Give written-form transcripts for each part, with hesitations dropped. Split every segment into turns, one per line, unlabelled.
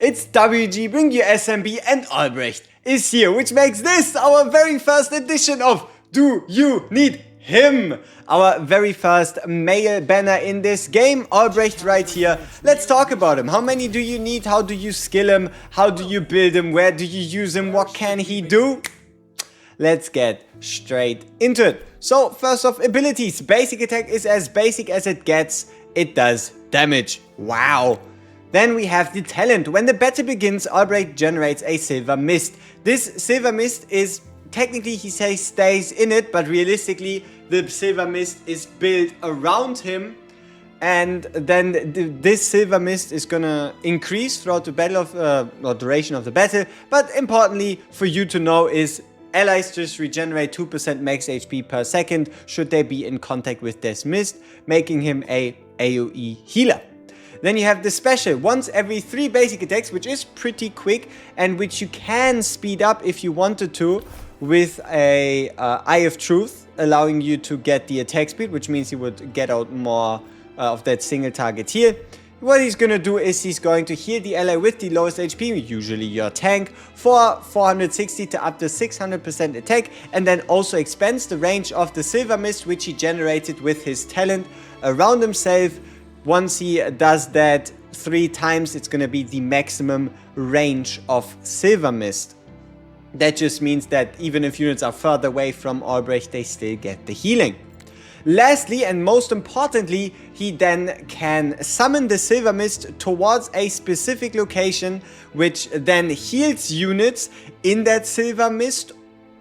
It's WG, bring you SMB, and Albrecht is here, which makes this our very first edition of Do You Need Him? Our very first male banner in this game, Albrecht right here. Let's talk about him. How many do you need? How do you skill him? How do you build him? Where do you use him? What can he do? Let's get straight into it. So first off, abilities. Basic attack is as basic as it gets. It does damage. Wow. Then we have the talent. When the battle begins, Albrecht generates a silver mist. This silver mist is, technically he says stays in it, but realistically the silver mist is built around him. And then this silver mist is gonna increase throughout the battle or duration of the battle. But importantly for you to know is allies just regenerate 2% max HP per second should they be in contact with this mist, making him a AoE healer. Then you have the special, once every 3 basic attacks, which is pretty quick and which you can speed up if you wanted to with a Eye of Truth, allowing you to get the attack speed, which means you would get out more of that single target heal. What he's gonna do is he's going to heal the ally with the lowest HP, usually your tank, for 460 to up to 600% attack, and then also expands the range of the silver mist which he generated with his talent around himself. Once he does that 3 times, it's gonna be the maximum range of silver mist. That just means that even if units are further away from Albrecht, they still get the healing. Lastly, and most importantly, he then can summon the silver mist towards a specific location, which then heals units in that silver mist.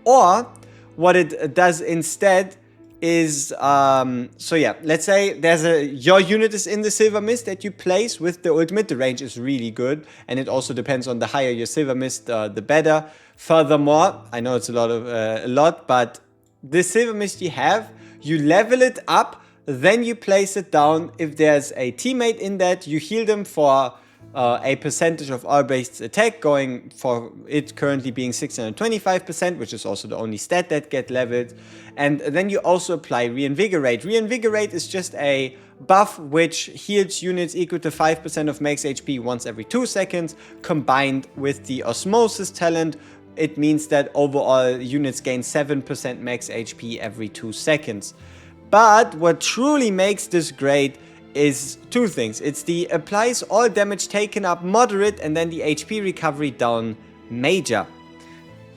Or what it does instead is, so yeah, let's say your unit is in the silver mist that you place with the ultimate. The range is really good, and it also depends on the higher your silver mist, the better. Furthermore, I know it's a lot, but the silver mist you have, you level it up, then you place it down. If there's a teammate in that, you heal them for a percentage of Albrecht's attack, going for it currently being 625%, which is also the only stat that get leveled. And then you also apply Reinvigorate. Reinvigorate is just a buff which heals units equal to 5% of max HP once every 2 seconds, combined with the Osmosis talent. It means that overall units gain 7% max HP every 2 seconds. But what truly makes this great is 2 things. It's the applies all damage taken up moderate, and then the HP recovery down major.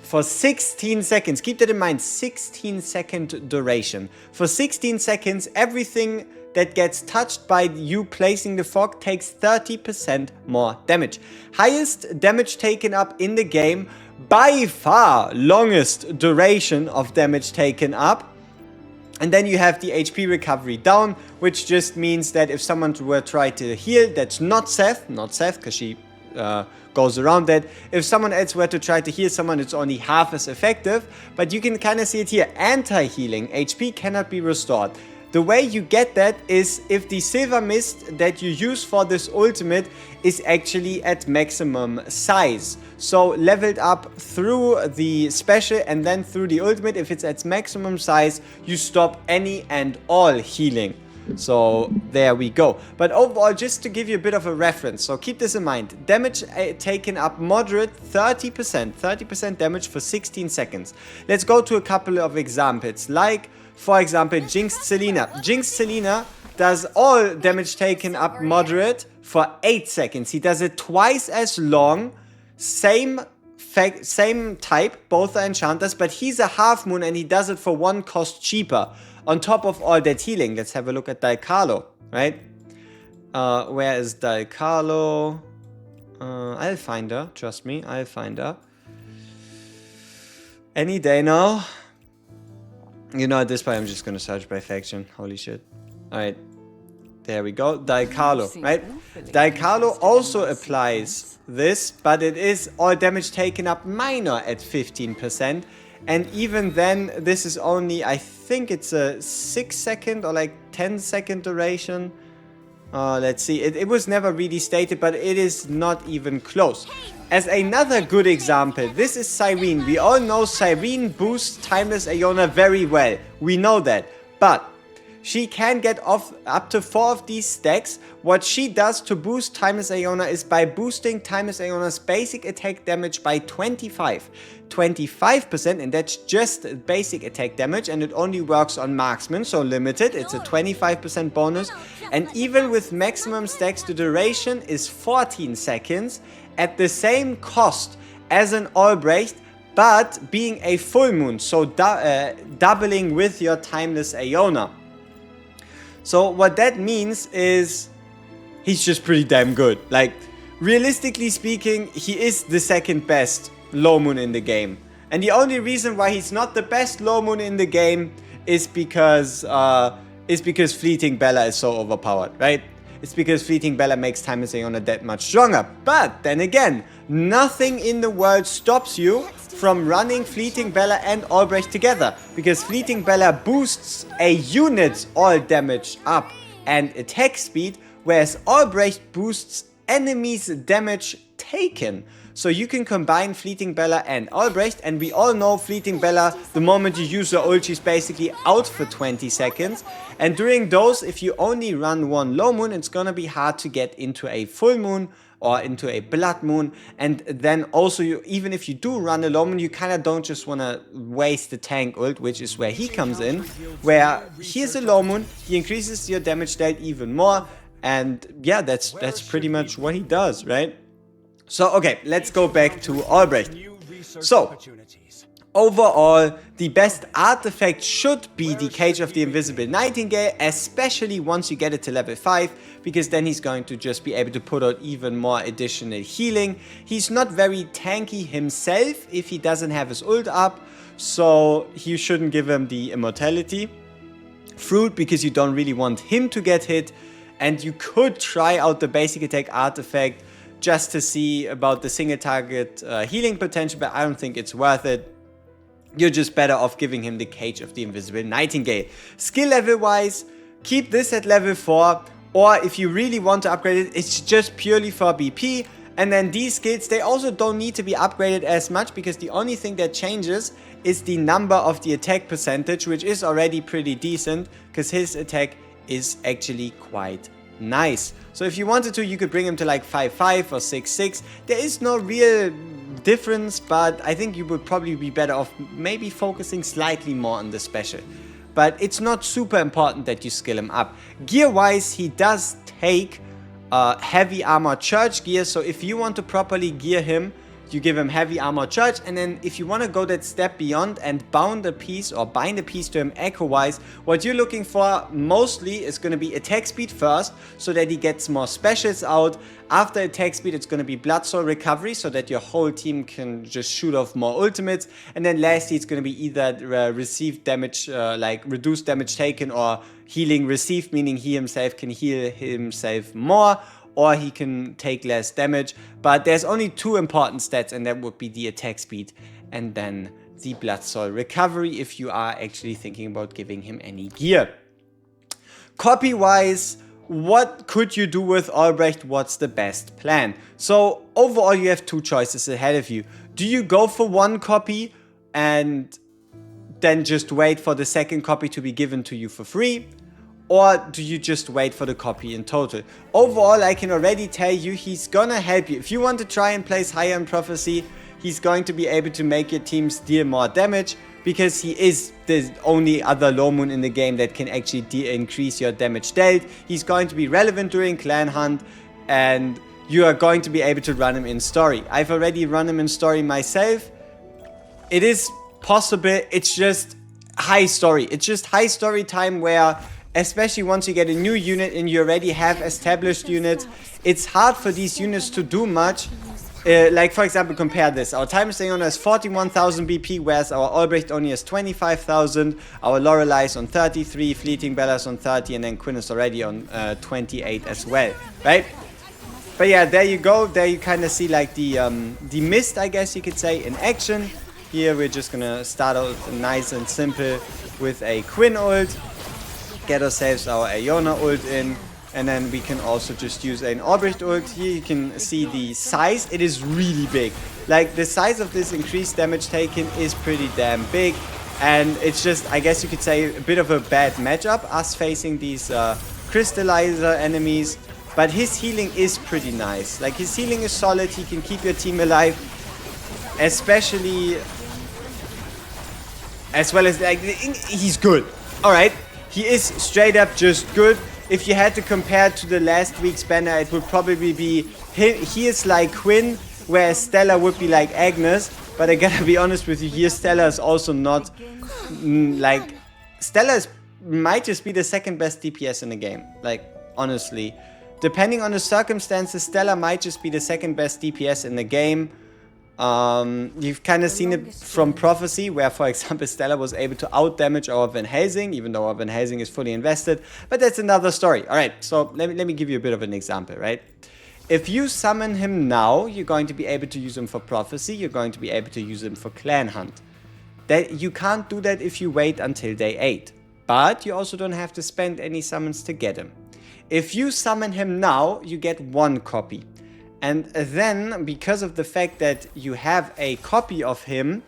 For 16 seconds, keep that in mind, 16-second duration. For 16 seconds, everything that gets touched by you placing the fog takes 30% more damage. Highest damage taken up in the game, by far longest duration of damage taken up. And then you have the HP recovery down, which just means that if someone were to try to heal, that's not Seth because she goes around that. If someone else were to try to heal someone, it's only half as effective. But you can kind of see it here, anti-healing, HP cannot be restored. The way you get that is if the silver mist that you use for this ultimate is actually at maximum size. So leveled up through the special and then through the ultimate, if it's at maximum size, you stop any and all healing. So there we go. But overall, just to give you a bit of a reference, so keep this in mind. Damage taken up moderate, 30% damage for 16 seconds. Let's go to a couple of examples, like for example, Jinxed Selena. Jinxed Selena does all damage taken up moderate for 8 seconds. He does it twice as long, same type, both are enchanters, but he's a half moon and he does it for 1 cost cheaper. On top of all that healing, let's have a look at Dalcarlo, right? Where is Dalcarlo? I'll find her, trust me, I'll find her. Any day now. You know, at this point, I'm just gonna search by faction. Holy shit. Alright. There we go. Dalcarlo, right? Dalcarlo also applies this, but it is all damage taken up minor at 15%. And even then, this is only, I think it's a 6-second or like 10-second duration. Let's see. It was never really stated, but it is not even close. As another good example, this is Cyrene. We all know Cyrene boosts Timeless Iona very well. We know that. But she can get off up to 4 of these stacks. What she does to boost Timeless Iona is by boosting Timeless Iona's basic attack damage by 25%, and that's just basic attack damage, and it only works on marksman, so limited. It's a 25% bonus, and even with maximum stacks, the duration is 14 seconds at the same cost as an Albrecht, but being a full moon, so doubling with your Timeless Iona. So what that means is he's just pretty damn good. Like, realistically speaking, he is the second best low moon in the game. And the only reason why he's not the best low moon in the game is because Fleeting Bella is so overpowered, right? It's because Fleeting Bella makes Timeless Iona that much stronger. But then again, nothing in the world stops you from running Fleeting Bella and Albrecht together, because Fleeting Bella boosts a unit's all damage up and attack speed, whereas Albrecht boosts enemies' damage taken. So you can combine Fleeting Bella and Albrecht, and we all know Fleeting Bella, the moment you use her ult, she's basically out for 20 seconds. And during those, if you only run one low moon, it's gonna be hard to get into a full moon or into a blood moon. And then also, even if you do run a low moon, you kind of don't just want to waste the tank ult, which is where he comes in, where here's a low moon, he increases your damage dealt even more. And yeah, that's pretty much what he does, right? So, okay, let's go back to Albrecht. So, overall, the best artifact should be the Cage of the Invisible Nightingale, especially once you get it to level 5, because then he's going to just be able to put out even more additional healing. He's not very tanky himself if he doesn't have his ult up, so you shouldn't give him the Immortality Fruit, because you don't really want him to get hit. And you could try out the basic attack artifact just to see about the single target healing potential, but I don't think it's worth it. You're just better off giving him the Cage of the Invisible Nightingale. Skill level wise, keep this at level 4, or if you really want to upgrade it, it's just purely for BP. And then these skills, they also don't need to be upgraded as much, because the only thing that changes is the number of the attack percentage, which is already pretty decent, because his attack is actually quite nice. So if you wanted to, you could bring him to like 5-5 or 6-6. There is no real difference, but I think you would probably be better off maybe focusing slightly more on the special. But it's not super important that you skill him up. Gear wise, he does take heavy armor church gear, so if you want to properly gear him, you give him heavy armor church, and then if you want to go that step beyond and bind a piece to him echo wise, what you're looking for mostly is going to be attack speed first, so that he gets more specials out. After attack speed, it's going to be blood soul recovery, so that your whole team can just shoot off more ultimates. And then lastly, it's going to be either received damage, like reduced damage taken, or healing received, meaning he himself can heal himself more, or he can take less damage. But there's only 2 important stats, and that would be the attack speed and then the blood soul recovery, if you are actually thinking about giving him any gear. Copy wise, what could you do with Albrecht? What's the best plan? So overall, you have 2 choices ahead of you. Do you go for 1 copy and then just wait for the second copy to be given to you for free? Or do you just wait for the copy in total? Overall, I can already tell you, he's gonna help you. If you want to try and place higher in Prophecy, he's going to be able to make your teams deal more damage, because he is the only other low moon in the game that can actually increase your damage dealt. He's going to be relevant during clan hunt, and you are going to be able to run him in story. I've already run him in story myself. It is possible, it's just high story. It's just high story time, where especially once you get a new unit and you already have established units, it's hard for these units to do much. Like for example, compare this. Our Timeless Iona has 41,000 BP, whereas our Albrecht only has 25,000. Our Lorelei is on 33, Fleeting Bella's on 30, and then Quinn is already on 28 as well, right? But yeah, there you go. There you kind of see like the mist, I guess you could say, in action. Here we're just gonna start out nice and simple with a Quinn ult, get ourselves our Iona ult in, and then we can also just use an Albrecht ult. Here you can see the size. It is really big. Like, the size of this increased damage taken is pretty damn big. And it's just, I guess you could say, a bit of a bad matchup, us facing these crystallizer enemies. But his healing is pretty nice. Like, his healing is solid. He can keep your team alive. Especially, as well as, like, he's good. Alright, he is straight up just good. If you had to compare to the last week's banner, it would probably be, he is like Quinn, whereas Stella would be like Agnes. But I gotta be honest with you, here Stella is also not, like, Stella might just be the second best DPS in the game. Like, honestly. Depending on the circumstances, Stella might just be the second best DPS in the game. You've kind of seen it from Prophecy, where, for example, Stella was able to out-damage our Van Helsing, even though our Van Helsing is fully invested. But that's another story. Alright, so let me give you a bit of an example, right? If you summon him now, you're going to be able to use him for Prophecy, you're going to be able to use him for Clan Hunt. You can't do that if you wait until day 8. But you also don't have to spend any summons to get him. If you summon him now, you get 1 copy. And then, because of the fact that you have a copy of him,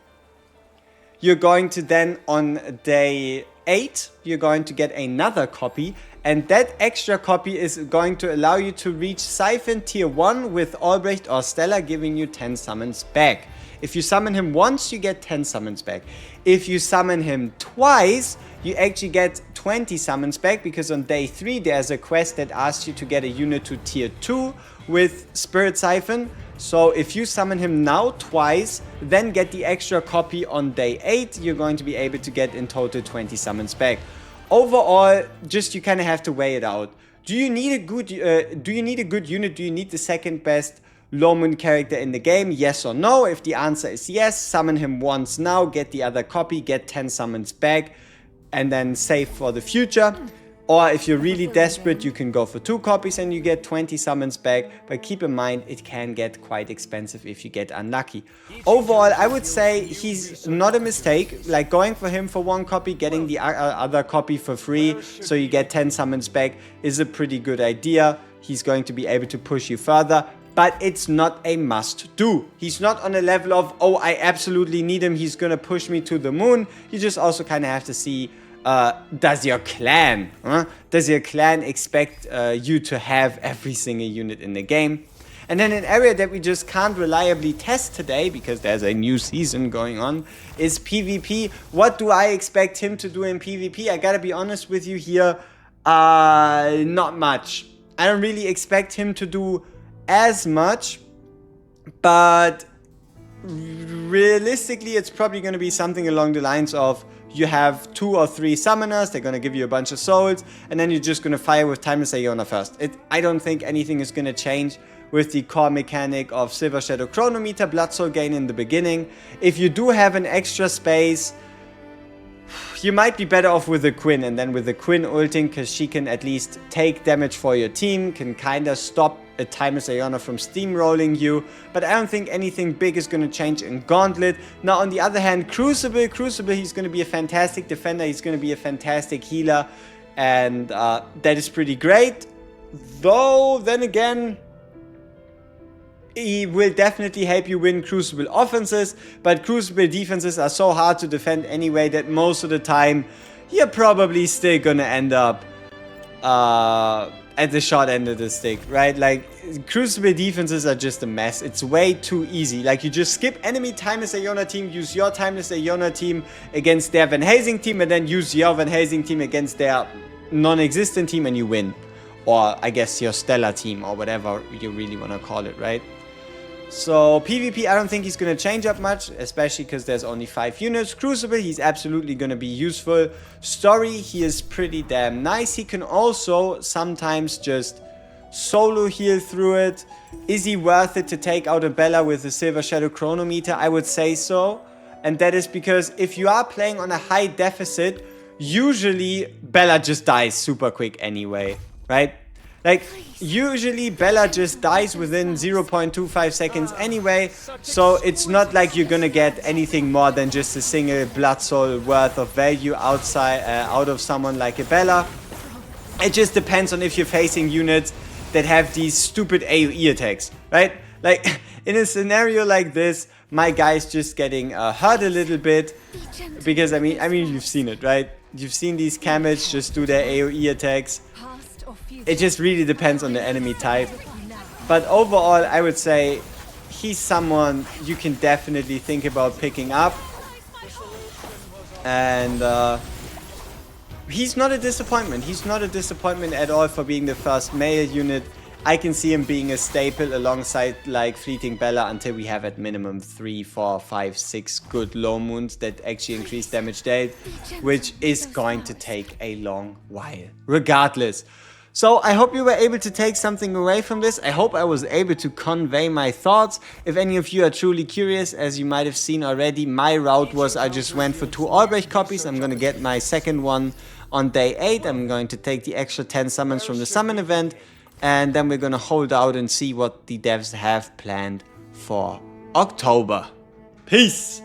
you're going to then, on day 8, you're going to get another copy. And that extra copy is going to allow you to reach Siphon tier 1 with Albrecht or Stella, giving you 10 summons back. If you summon him once, you get 10 summons back. If you summon him twice, you actually get 20 summons back, because on day 3 there's a quest that asks you to get a unit to tier 2 with Spirit Siphon. So if you summon him now twice, then get the extra copy on day 8, you're going to be able to get in total 20 summons back. Overall, just you kind of have to weigh it out. Do you need a good unit? Do you need the second best low moon character in the game? Yes or no? If the answer is yes, summon him once now, get the other copy, get 10 summons back, and then save for the future. Or if you're really desperate, you can go for 2 copies and you get 20 summons back. But keep in mind, it can get quite expensive if you get unlucky. Overall, I would say he's not a mistake. Like, going for him for 1 copy, getting the other copy for free, so you get 10 summons back, is a pretty good idea. He's going to be able to push you further. But it's not a must do. He's not on a level of, oh, I absolutely need him, he's gonna push me to the moon. You just also kind of have to see, does your clan expect you to have every single unit in the game? And then an area that we just can't reliably test today, because there's a new season going on, is PvP. What do I expect him to do in PvP? I gotta be honest with you here, not much. I don't really expect him to do as much, but realistically it's probably going to be something along the lines of, you have 2 or 3 summoners, they're going to give you a bunch of souls, and then you're just going to fire with Timeless Aeona first. I don't think anything is going to change with the core mechanic of Silver Shadow Chronometer, Blood Soul gain in the beginning. If you do have an extra space, you might be better off with the Quinn, and then with the Quinn ulting, because she can at least take damage for your team, can kind of stop a Timeless Aeona from steamrolling you. But I don't think anything big is going to change in Gauntlet. Now, on the other hand, Crucible, he's going to be a fantastic defender, he's going to be a fantastic healer, and that is pretty great. Though, then again, he will definitely help you win Crucible offenses, but Crucible defenses are so hard to defend anyway that most of the time you're probably still gonna end up at the short end of the stick, right? Like, Crucible defenses are just a mess. It's way too easy. Like, you just skip enemy Timeless Aeona team, use your Timeless Aeona team against their Van Helsing team, and then use your Van Helsing team against their non-existent team, and you win. Or, I guess, your Stellar team, or whatever you really want to call it, right? So, PvP, I don't think he's going to change up much, especially because there's only 5 units. Crucible, he's absolutely going to be useful. Story, he is pretty damn nice. He can also sometimes just solo heal through it. Is he worth it to take out a Bella with the Silver Shadow Chronometer? I would say so. And that is because if you are playing on a high deficit, usually Bella just dies super quick anyway, right? Like, usually Bella just dies within 0.25 seconds anyway, so it's not like you're gonna get anything more than just a single Blood Soul worth of value out of someone like a Bella. It just depends on if you're facing units that have these stupid AoE attacks, right? Like, in a scenario like this, my guy's just getting hurt a little bit. Because, I mean, you've seen it, right? You've seen these Kamets just do their AoE attacks. It just really depends on the enemy type. But overall, I would say he's someone you can definitely think about picking up. And he's not a disappointment. He's not a disappointment at all for being the first male unit. I can see him being a staple alongside like Fleeting Bella until we have at minimum 3, 4, 5, 6 good low moons that actually increase damage dealt, which is going to take a long while, regardless. So I hope you were able to take something away from this. I hope I was able to convey my thoughts. If any of you are truly curious, as you might have seen already, my route was I just went for 2 Albrecht copies. I'm going to get my second one on day 8. I'm going to take the extra 10 summons from the summon event. And then we're gonna hold out and see what the devs have planned for October. Peace!